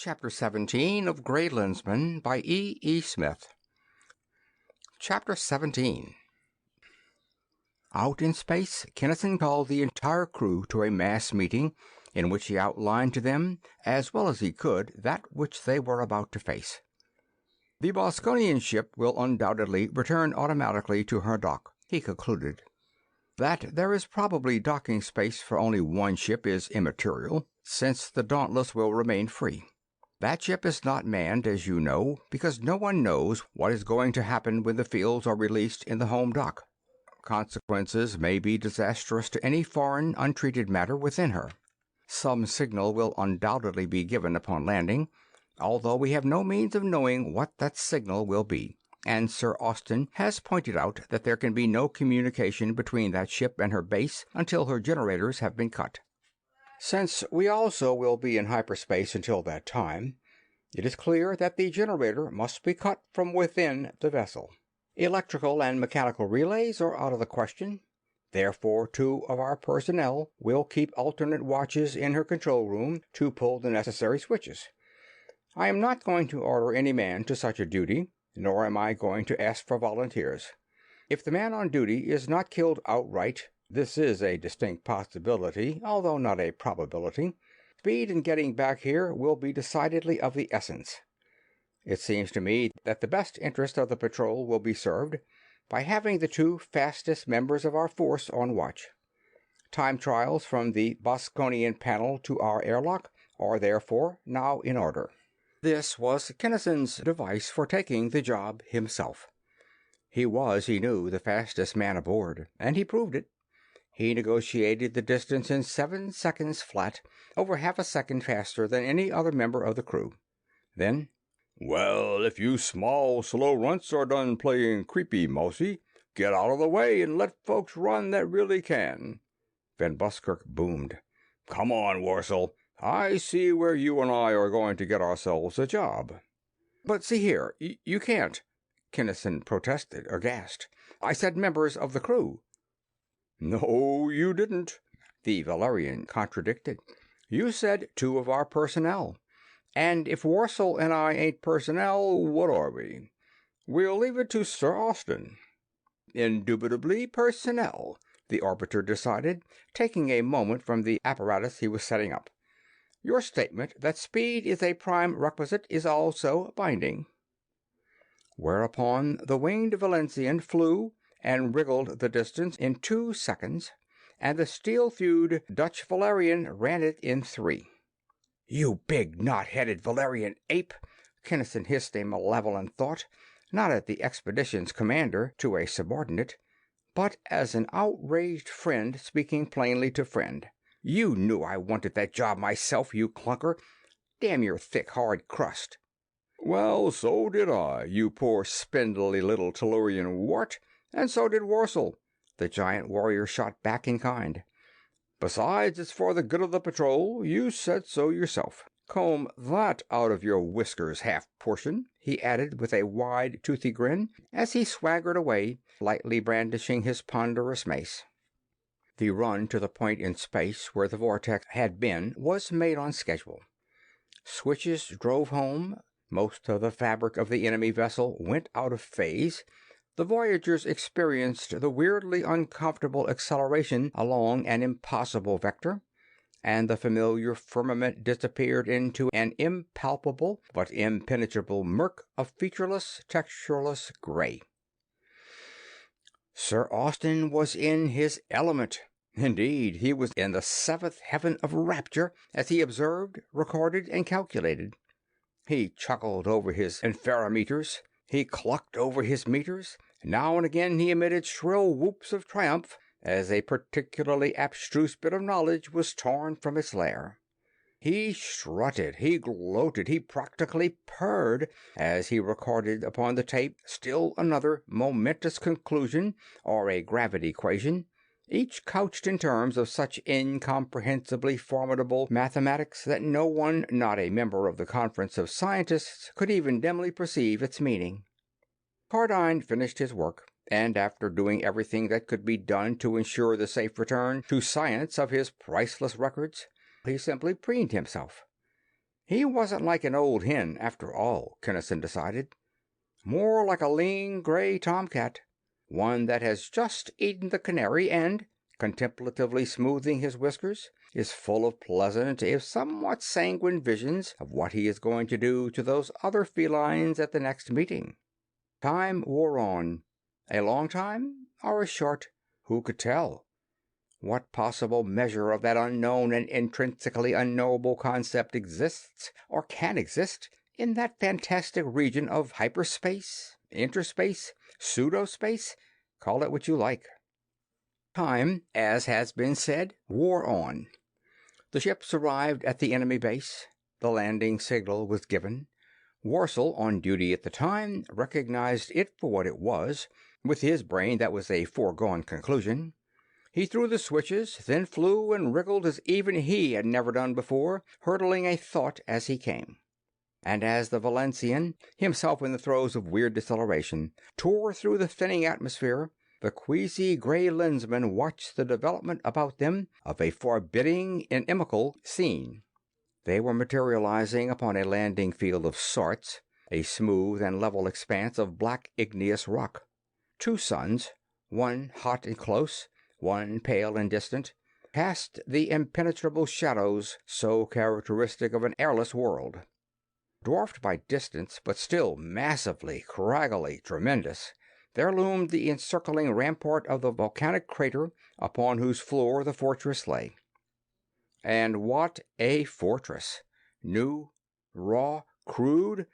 Chapter 17 of Gray Lensman by E. Smith. Chapter 17. Out in space, Kinnison called the entire crew to a mass meeting in which he outlined to them, as well as he could, that which they were about to face. The Boskonian ship will undoubtedly return automatically to her dock, he concluded. That there is probably docking space for only one ship is immaterial, since the Dauntless will remain free. That ship is not manned, as you know, because no one knows what is going to happen when the fields are released in the home dock. Consequences may be disastrous to any foreign, untreated matter within her. Some signal will undoubtedly be given upon landing, although we have no means of knowing what that signal will be, and Sir Austin has pointed out that there can be no communication between that ship and her base until her generators have been cut. Since we also will be in hyperspace until that time, it is clear that the generator must be cut from within the vessel. Electrical and mechanical relays are out of the question. Therefore, 2 of our personnel will keep alternate watches in her control room to pull the necessary switches. I am not going to order any man to such a duty, nor am I going to ask for volunteers. If the man on duty is not killed outright, this is a distinct possibility, although not a probability. Speed in getting back here will be decidedly of the essence. It seems to me that the best interest of the patrol will be served by having the 2 fastest members of our force on watch. Time trials from the Boskonian panel to our airlock are therefore now in order. This was Kinnison's device for taking the job himself. He was, he knew, the fastest man aboard, and he proved it. He negotiated the distance in 7 seconds flat, over half a second faster than any other member of the crew. Then, "Well, if you small, slow runts are done playing creepy mousy, get out of the way and let folks run that really can," Van Buskirk boomed. "Come on, Warsaw. I see where you and I are going to get ourselves a job." "But see here, you can't," Kinnison protested, aghast. "I said members of the crew." "No, you didn't," the Valerian contradicted. "You said 2 of our personnel. And if Warsaw and I ain't personnel, what are we? We'll leave it to Sir Austin." "Indubitably personnel," the Arbiter decided, taking a moment from the apparatus he was setting up. "Your statement that speed is a prime requisite is also binding." Whereupon the winged Valencian flew and wriggled the distance in 2 seconds, and the steel-thewed Dutch Valerian ran it in 3. "You big knot-headed Valerian ape!" Kinnison hissed a malevolent thought, not at the expedition's commander, to a subordinate, but as an outraged friend speaking plainly to friend. "You knew I wanted that job myself, you clunker. Damn your thick, hard crust." "Well, so did I, you poor spindly little Tellurian wart, and so did Warsaw," the giant warrior shot back in kind. "Besides, it's for the good of the patrol. You said so yourself. Comb that out of your whiskers, half-portion," he added with a wide, toothy grin as he swaggered away, lightly brandishing his ponderous mace. The run to the point in space where the vortex had been was made on schedule. Switches drove home. Most of the fabric of the enemy vessel went out of phase. The voyagers experienced the weirdly uncomfortable acceleration along an impossible vector, and the familiar firmament disappeared into an impalpable but impenetrable murk of featureless, textureless gray. Sir Austin was in his element. Indeed, he was in the 7th heaven of rapture as he observed, recorded, and calculated. He chuckled over his interferometers. He clucked over his meters. Now and again he emitted shrill whoops of triumph as a particularly abstruse bit of knowledge was torn from its lair. He strutted, he gloated, he practically purred as he recorded upon the tape still another momentous conclusion or a gravity equation, each couched in terms of such incomprehensibly formidable mathematics that no one not a member of the Conference of Scientists could even dimly perceive its meaning. Cardine finished his work, and after doing everything that could be done to ensure the safe return to science of his priceless records, he simply preened himself. He wasn't like an old hen, after all, Kinnison decided. More like a lean gray tomcat, one that has just eaten the canary and, contemplatively smoothing his whiskers, is full of pleasant if somewhat sanguine visions of what he is going to do to those other felines at the next meeting. Time wore on. A long time or a short, who could tell? What possible measure of that unknown and intrinsically unknowable concept exists, or can exist, in that fantastic region of hyperspace, interspace, pseudospace? Call it what you like. Time, as has been said, wore on. The ships arrived at the enemy base. The landing signal was given. Warsaw, on duty at the time, recognized it for what it was. With his brain, that was a foregone conclusion. He threw the switches, then flew and wriggled as even he had never done before, hurdling a thought as he came. And as the Valencian, himself in the throes of weird deceleration, tore through the thinning atmosphere, the queasy Gray Lensman watched the development about them of a forbidding, inimical scene. They were materializing upon a landing field of sorts, a smooth and level expanse of black igneous rock. Two suns, one hot and close, one pale and distant, cast the impenetrable shadows so characteristic of an airless world. Dwarfed by distance, but still massively, craggily tremendous, there loomed the encircling rampart of the volcanic crater upon whose floor the fortress lay. And what a fortress! New, raw, crude,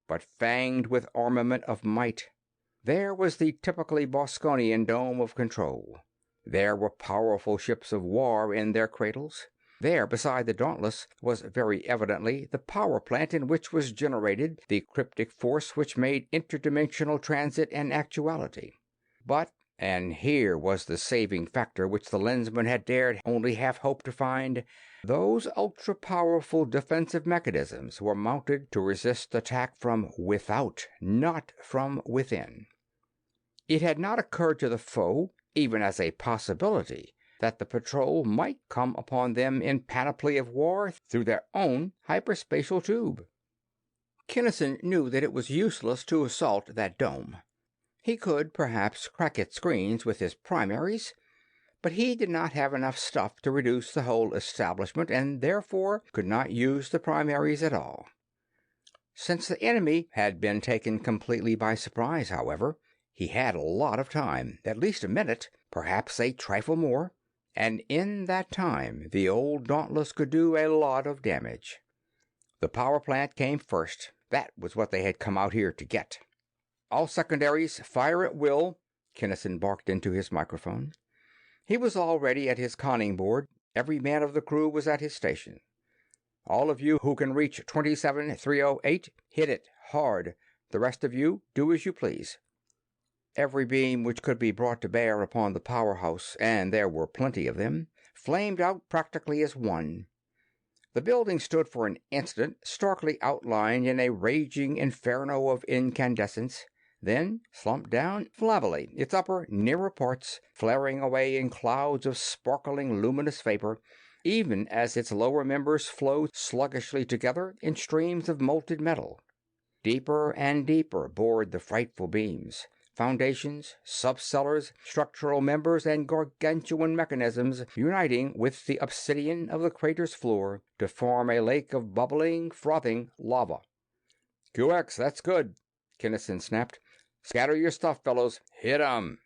but fanged with armament of might. There was the typically Boskonian dome of control. There were powerful ships of war in their cradles. There, beside the Dauntless, was very evidently the power plant in which was generated the cryptic force which made interdimensional transit an actuality. But, and here was the saving factor which the Lensman had dared only half hope to find, those ultra-powerful defensive mechanisms were mounted to resist attack from without, not from within. It had not occurred to the foe, even as a possibility, that the patrol might come upon them in panoply of war through their own hyperspatial tube. Kinnison knew that it was useless to assault that dome. He could, perhaps, crack its screens with his primaries, but he did not have enough stuff to reduce the whole establishment, and therefore could not use the primaries at all. Since the enemy had been taken completely by surprise, however, he had a lot of time, at least a minute, perhaps a trifle more, and in that time the old Dauntless could do a lot of damage. The power plant came first. That was what they had come out here to get. "All secondaries, fire at will," Kinnison barked into his microphone. He was already at his conning board. Every man of the crew was at his station. "All of you who can reach 27308, hit it hard. The rest of you, do as you please." Every beam which could be brought to bear upon the powerhouse, and there were plenty of them, flamed out practically as one. The building stood for an instant starkly outlined in a raging inferno of incandescence, then slumped down flabbily, its upper, nearer parts flaring away in clouds of sparkling luminous vapor, even as its lower members flowed sluggishly together in streams of molten metal. Deeper and deeper bored the frightful beams. Foundations, subcellars, structural members, and gargantuan mechanisms uniting with the obsidian of the crater's floor to form a lake of bubbling, frothing lava. "QX, that's good," Kinnison snapped. "Scatter your stuff, fellows. Hit 'em."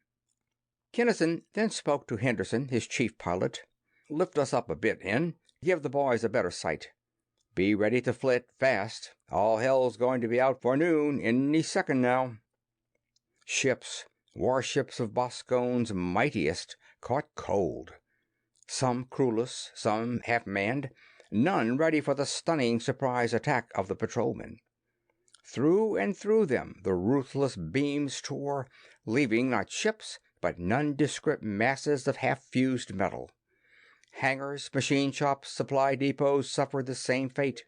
Kinnison then spoke to Henderson, his chief pilot. "Lift us up a bit, Hen. Give the boys a better sight. Be ready to flit fast. All hell's going to be out for noon any second now." Ships, warships of Boscone's mightiest, caught cold. Some crewless, some half-manned, none ready for the stunning surprise attack of the patrolmen. Through and through them the ruthless beams tore, leaving not ships, but nondescript masses of half-fused metal. Hangars, machine shops, supply depots suffered the same fate.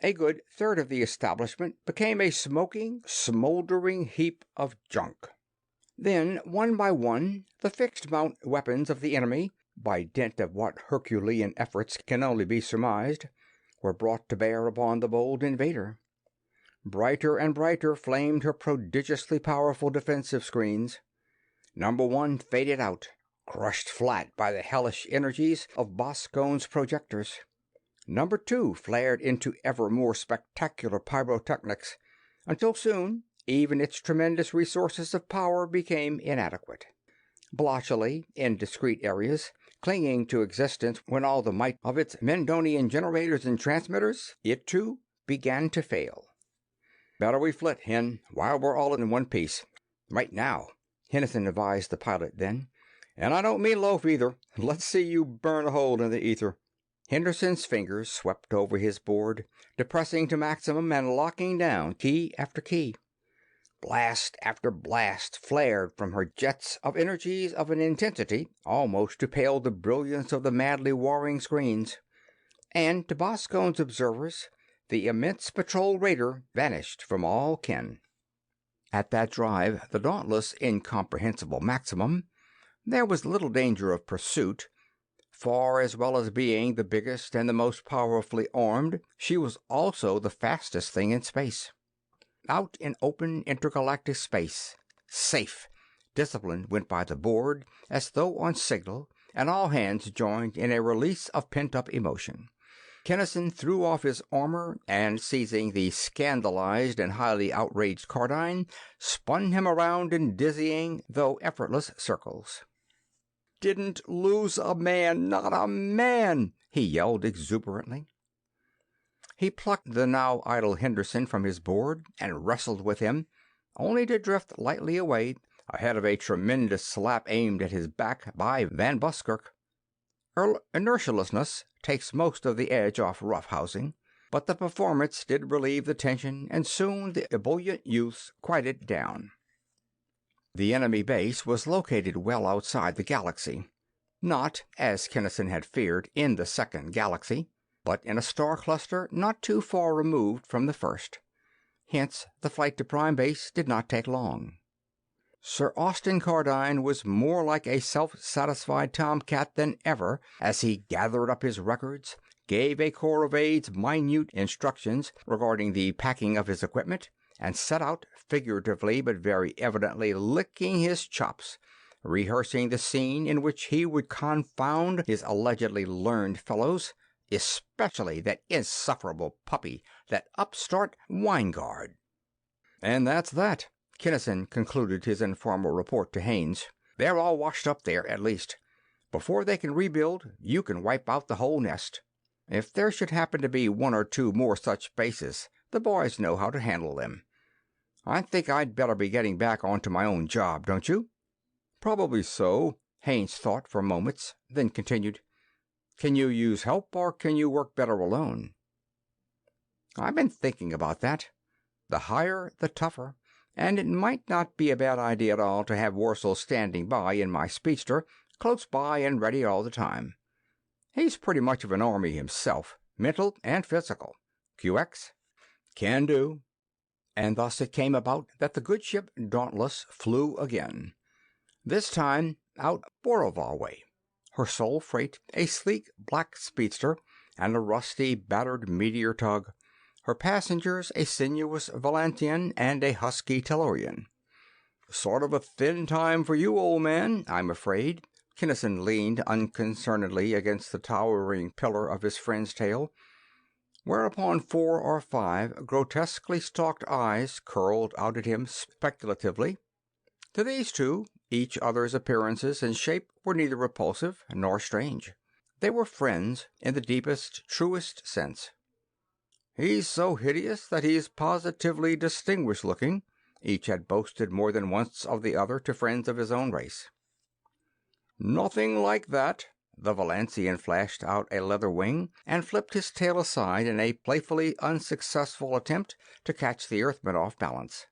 A good third of the establishment became a smoking, smoldering heap of junk. Then, one by one, the fixed-mount weapons of the enemy, by dint of what Herculean efforts can only be surmised, were brought to bear upon the bold invader. Brighter and brighter flamed her prodigiously powerful defensive screens. Number 1 faded out, crushed flat by the hellish energies of Boskone's projectors. Number 2 flared into ever more spectacular pyrotechnics, until soon even its tremendous resources of power became inadequate. Blotchily, in discrete areas, clinging to existence when all the might of its Mendonian generators and transmitters, it too began to fail. "Better we flit, Hen, while we're all in one piece. Right now," Kinnison advised the pilot then. "And I don't mean loaf either. Let's see you burn a hole in the ether." Henderson's fingers swept over his board, depressing to maximum and locking down key after key. Blast after blast flared from her jets of energies of an intensity almost to pale the brilliance of the madly warring screens. And to Boskone's observers, the immense patrol raider vanished from all ken. At that drive, the dauntless, incomprehensible maximum, there was little danger of pursuit. For as well as being the biggest and the most powerfully armed, she was also the fastest thing in space. Out in open intergalactic space, safe, discipline went by the board as though on signal, and all hands joined in a release of pent-up emotion. Kinnison threw off his armor and, seizing the scandalized and highly outraged Cardine, spun him around in dizzying though effortless circles. "Didn't lose a man, not a man!" he yelled exuberantly. He plucked the now idle Henderson from his board and wrestled with him, only to drift lightly away ahead of a tremendous slap aimed at his back by Van Buskirk. Inertialessness takes most of the edge off roughhousing, but the performance did relieve the tension, and soon the ebullient youths quieted down. The enemy base was located well outside the galaxy. Not, as Kinnison had feared, in the second galaxy, but in a star cluster not too far removed from the first. Hence, the flight to Prime Base did not take long. Sir Austin Cardine was more like a self-satisfied tomcat than ever as he gathered up his records, gave a corps of aides minute instructions regarding the packing of his equipment, and set out, figuratively but very evidently licking his chops, rehearsing the scene in which he would confound his allegedly learned fellows, especially that insufferable puppy, that upstart Weingard. "And that's that," Kinnison concluded his informal report to Haines. "They're all washed up there, at least. Before they can rebuild, you can wipe out the whole nest. If there should happen to be 1 or 2 more such bases, the boys know how to handle them. I think I'd better be getting back onto my own job, don't you?" "Probably so," Haines thought for moments, then continued. "Can you use help, or can you work better alone?" "I've been thinking about that. The higher, the tougher, and it might not be a bad idea at all to have Worcel standing by in my speedster, close by and ready all the time. He's pretty much of an army himself, mental and physical. QX?" "Can do." And thus it came about that the good ship Dauntless flew again. This time out Boroval way, her sole freight a sleek black speedster and a rusty, battered meteor tug, her passengers a sinuous Valantian and a husky Tellurian. "Sort of a thin time for you, old man, I'm afraid." Kinnison leaned unconcernedly against the towering pillar of his friend's tail, whereupon 4 or 5 grotesquely stalked eyes curled out at him speculatively. To these two, each other's appearances and shape were neither repulsive nor strange. They were friends in the deepest, truest sense. "He's so hideous that he's positively distinguished-looking," each had boasted more than once of the other to friends of his own race. "Nothing like that." The Valancian flashed out a leather wing and flipped his tail aside in a playfully unsuccessful attempt to catch the Earthman off balance.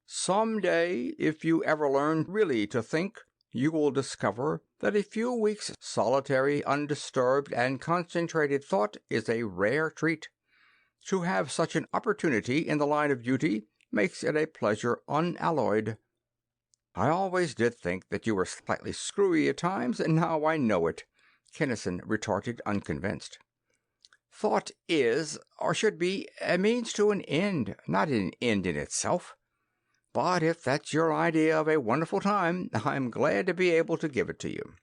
"Some day, if you ever learn really to think, you will discover that a few weeks' solitary, undisturbed, and concentrated thought is a rare treat. To have such an opportunity in the line of duty makes it a pleasure unalloyed." "I always did think that you were slightly screwy at times, and now I know it," Kinnison retorted, unconvinced. Thought is, or should be, a means to an end, not an end in itself. But if that's your idea of a wonderful time, I'm glad to be able to give it to you."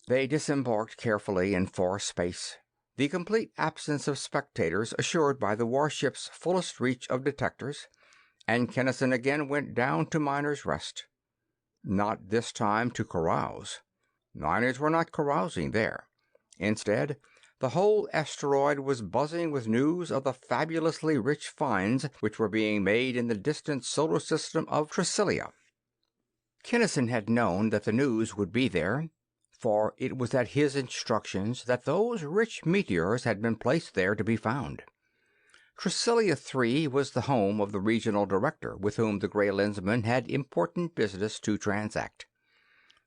They disembarked carefully in far space, the complete absence of spectators assured by the warship's fullest reach of detectors, and Kinnison again went down to Miner's Rest. Not this time to carouse. Miners were not carousing there. Instead, the whole asteroid was buzzing with news of the fabulously rich finds which were being made in the distant solar system of Tricilia. Kinnison had known that the news would be there, for it was at his instructions that those rich meteors had been placed there to be found. Tricilia 3 was the home of the regional director with whom the Gray Lensman had important business to transact.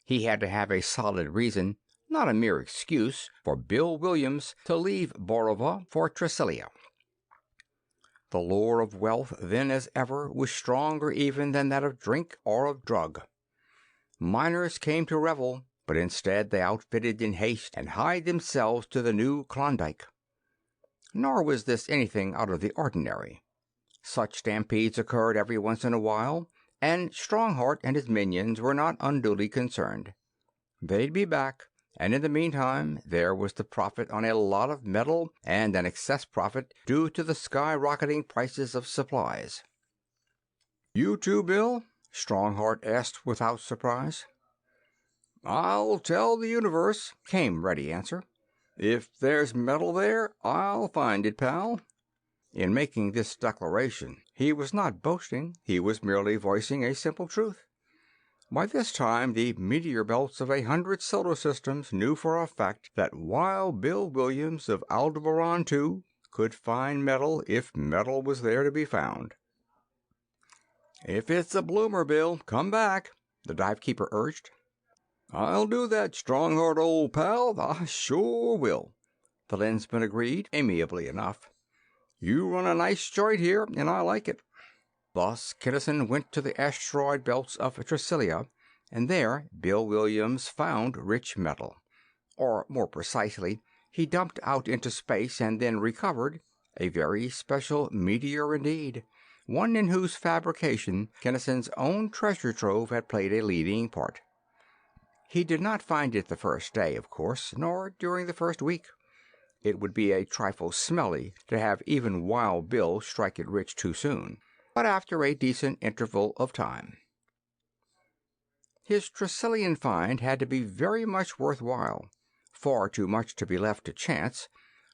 He had to have a solid reason, not a mere excuse, for Bill Williams to leave Borova for Tricilia. The lure of wealth, then as ever, was stronger even than that of drink or of drug. Miners came to revel, but instead they outfitted in haste and hied themselves to the new Klondike. Nor was this anything out of the ordinary. Such stampedes occurred every once in a while, and Strongheart and his minions were not unduly concerned. They'd be back, and in the meantime there was the profit on a lot of metal and an excess profit due to the skyrocketing prices of supplies. "You too, Bill?" Strongheart asked without surprise. "I'll tell the universe," came ready answer. "If there's metal there, I'll find it, pal." In making this declaration, he was not boasting, he was merely voicing a simple truth. By this time, the meteor belts of 100 solar systems knew for a fact that Wild Bill Williams of Aldebaran 2 could find metal if metal was there to be found. "If it's a bloomer, Bill, come back," the divekeeper urged. "I'll do that, Strongheart, old pal, I sure will," the lensman agreed, amiably enough. "You run a nice joint here, and I like it." Thus Kinnison went to the asteroid belts of Tricilia, and there Bill Williams found rich metal. Or, more precisely, he dumped out into space and then recovered a very special meteor indeed, one in whose fabrication Kinnison's own treasure trove had played a leading part. He did not find it the first day, of course, nor during the first week. It would be a trifle smelly to have even Wild Bill strike it rich too soon, but after a decent interval of time. His Tricilian find had to be very much worthwhile, far too much to be left to chance,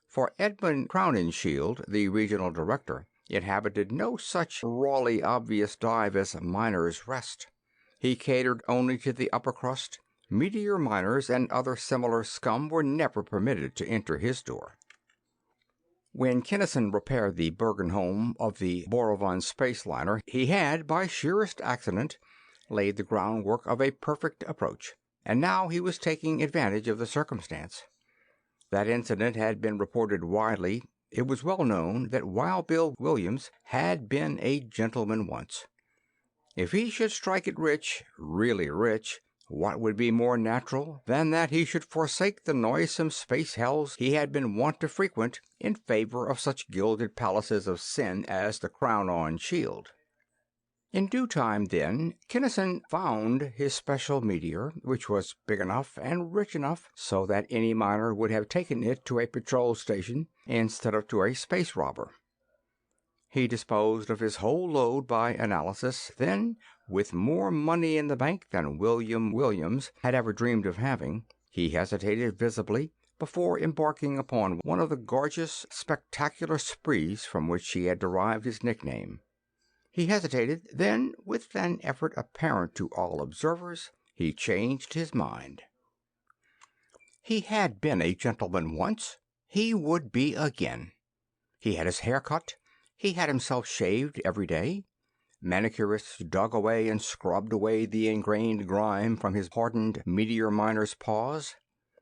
for Edmund Crowninshield, the regional director, inhabited no such rawly obvious dive as Miner's Rest. He catered only to the upper crust. Meteor miners and other similar scum were never permitted to enter his door. When Kinnison repaired the Bergen home of the Borovan space liner, he had, by sheerest accident, laid the groundwork of a perfect approach, and now he was taking advantage of the circumstance. That incident had been reported widely. It was well known that Wild Bill Williams had been a gentleman once. If he should strike it rich, really rich, what would be more natural than that he should forsake the noisome space hells he had been wont to frequent in favor of such gilded palaces of sin as the Crown-on-Shield? In due time, then, Kinnison found his special meteor, which was big enough and rich enough so that any miner would have taken it to a patrol station instead of to a space robber. He disposed of his whole load by analysis, then, with more money in the bank than William Williams had ever dreamed of having, he hesitated visibly before embarking upon one of the gorgeous, spectacular sprees from which he had derived his nickname. He hesitated, then, with an effort apparent to all observers, he changed his mind. He had been a gentleman once. He would be again. He had his hair cut. He had himself shaved every day. Manicurists dug away and scrubbed away the ingrained grime from his hardened meteor miner's paws.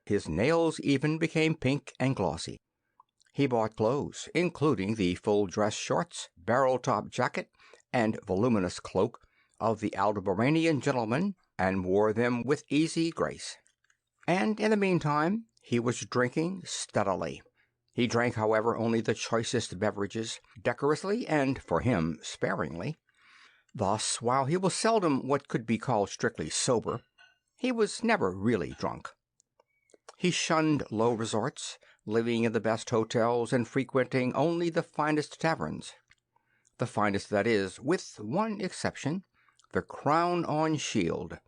His nails even became pink and glossy. He bought clothes, including the full-dress shorts, barrel-top jacket, and voluminous cloak of the Aldebaranian gentleman, and wore them with easy grace. And in the meantime he was drinking steadily. He drank, however, only the choicest beverages, decorously and, for him, sparingly. Thus, while he was seldom what could be called strictly sober, he was never really drunk. He shunned low resorts, living in the best hotels and frequenting only the finest taverns. The finest, that is, with one exception, the Crown on Shield.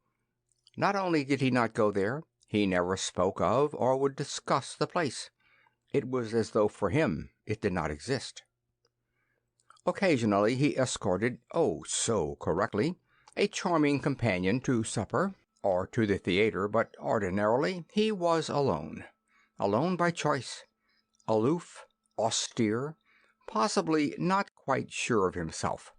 Not only did he not go there, he never spoke of or would discuss the place. It was as though for him it did not exist. Occasionally he escorted, oh so correctly, a charming companion to supper or to the theater, but ordinarily he was alone. Alone by choice. Aloof, austere, possibly not quite sure of himself.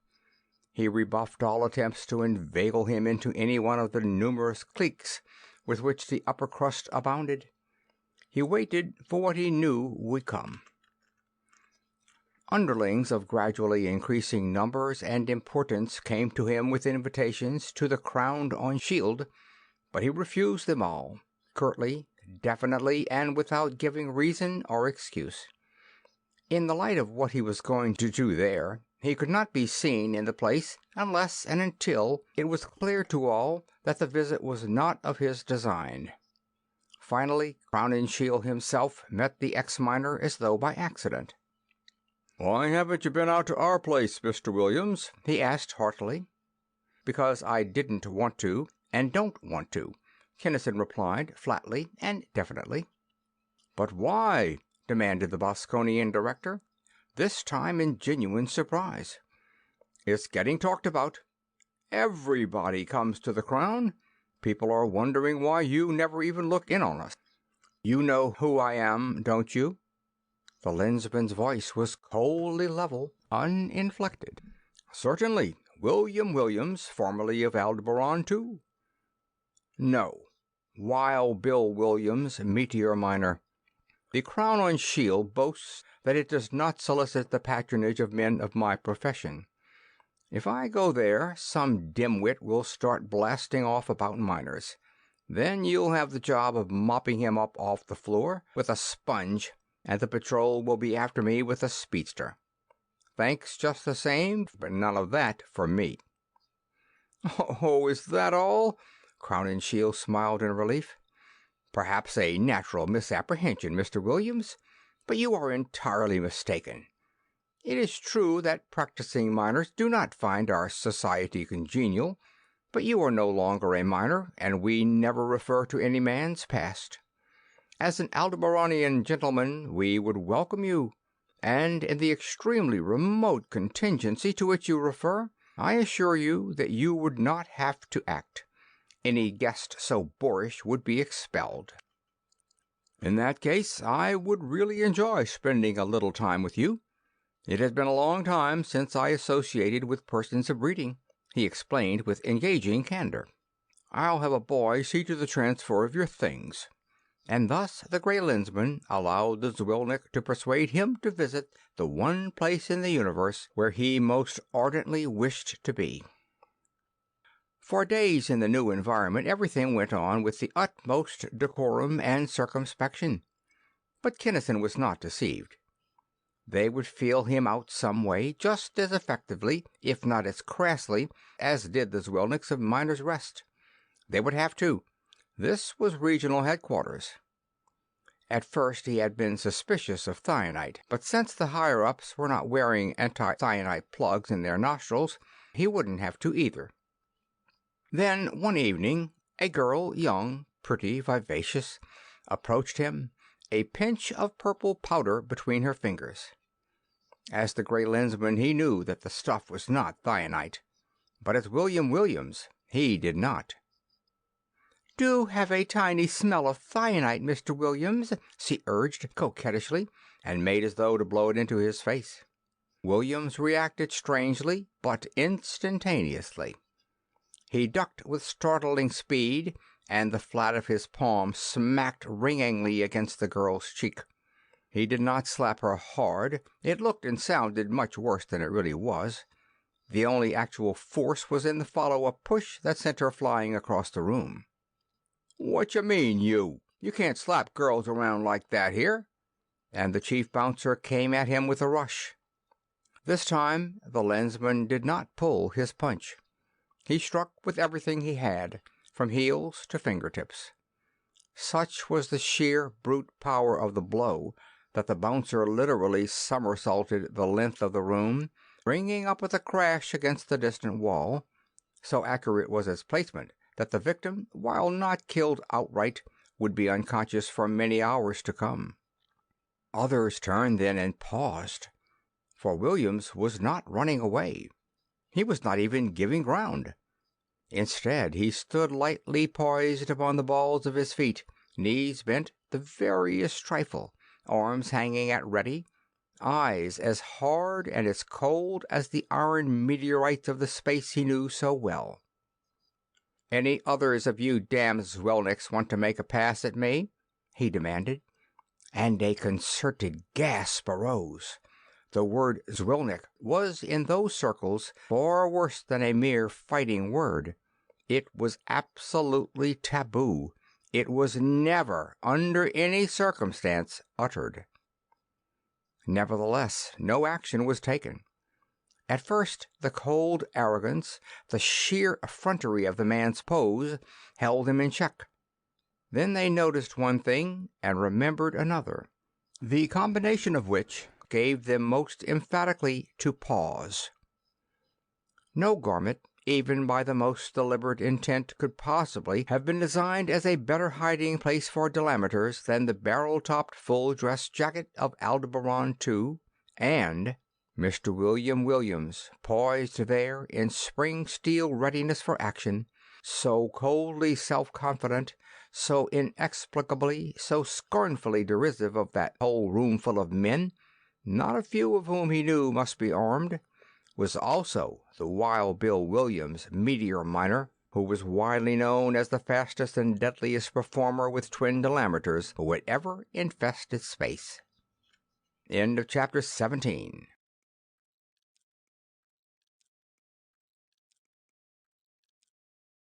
He rebuffed all attempts to inveigle him into any one of the numerous cliques with which the upper crust abounded. He waited for what he knew would come. Underlings of gradually increasing numbers and importance came to him with invitations to the Crown on Shield, but he refused them all, curtly, definitely, and without giving reason or excuse. In the light of what he was going to do there, he could not be seen in the place unless and until it was clear to all that the visit was not of his design. Finally, Crown and Shield himself met the ex-miner as though by accident. "Why haven't you been out to our place, Mr. Williams?" he asked heartily. "Because I didn't want to, and don't want to," Kinnison replied, flatly and definitely. "But why?" demanded the Boskonian director, this time in genuine surprise. "It's getting talked about. Everybody comes to the Crown. People are wondering why you never even look in on us. You know who I am, don't you?" The lensman's voice was coldly level, uninflected. "Certainly. William Williams, formerly of Aldebaran, too." "No. Wild Bill Williams, meteor miner. The Crown on Shield boasts that it does not solicit the patronage of men of my profession. If I go there, some dimwit will start blasting off about miners. Then you'll have the job of mopping him up off the floor with a sponge, and the patrol will be after me with a speedster. Thanks just the same, but none of that for me." "Oh, is that all?" Crown and Shield smiled in relief. "Perhaps a natural misapprehension, Mr. Williams, but you are entirely mistaken. It is true that practicing miners do not find our society congenial, but you are no longer a miner, and we never refer to any man's past. As an Aldebaranian gentleman, we would welcome you, and in the extremely remote contingency to which you refer, I assure you that you would not have to act. Any guest so boorish would be expelled." "In that case, I would really enjoy spending a little time with you. It has been a long time since I associated with persons of breeding," he explained with engaging candor. "I'll have a boy see to the transfer of your things." And thus the Gray Lensman allowed the Zwilnik to persuade him to visit the one place in the universe where he most ardently wished to be. For days in the new environment everything went on with the utmost decorum and circumspection. But Kinnison was not deceived. They would feel him out some way, just as effectively, if not as crassly, as did the Zwilniks of Miner's Rest. They would have to. This was regional headquarters. At first he had been suspicious of thionite, but since the higher-ups were not wearing anti-thionite plugs in their nostrils, he wouldn't have to either. Then, one evening, a girl, young, pretty, vivacious, approached him, a pinch of purple powder between her fingers. As the Gray Lensman, he knew that the stuff was not thionite, but as William Williams, he did not. "Do have a tiny smell of thionite, Mr. Williams," she urged coquettishly, and made as though to blow it into his face. Williams reacted strangely, but instantaneously. He ducked with startling speed, and the flat of his palm smacked ringingly against the girl's cheek. He did not slap her hard. It looked and sounded much worse than it really was. The only actual force was in the follow-up push that sent her flying across the room. "What you mean, you? You can't slap girls around like that here." and the chief bouncer came at him with a rush. This time the lensman did not pull his punch. He struck with everything he had, from heels to fingertips. Such was the sheer brute power of the blow that the bouncer literally somersaulted the length of the room, bringing up with a crash against the distant wall. So accurate was its placement that the victim, while not killed outright, would be unconscious for many hours to come. Others turned then and paused, for Williams was not running away. He was not even giving ground. Instead, he stood lightly poised upon the balls of his feet, knees bent the veriest trifle, arms hanging at ready, eyes as hard and as cold as the iron meteorites of the space he knew so well. "Any others of you damn Zwelniks want to make a pass at me?" he demanded, and a concerted gasp arose. The word Zwelnik was in those circles far worse than a mere fighting word. It was absolutely taboo. It was never, under any circumstance, uttered. Nevertheless, no action was taken. At first, the cold arrogance, the sheer effrontery of the man's pose held them in check. Then they noticed one thing and remembered another, the combination of which gave them most emphatically to pause. No garment, even by the most deliberate intent, could possibly have been designed as a better hiding place for delamiters than the barrel-topped full-dress jacket of Aldebaran II, and Mr. William Williams, poised there in spring-steel readiness for action, so coldly self-confident, so inexplicably, so scornfully derisive of that whole roomful of men, not a few of whom he knew must be armed, was also the Wild Bill Williams, meteor miner, who was widely known as the fastest and deadliest performer with twin delamiters who had ever infested space. End of chapter 17.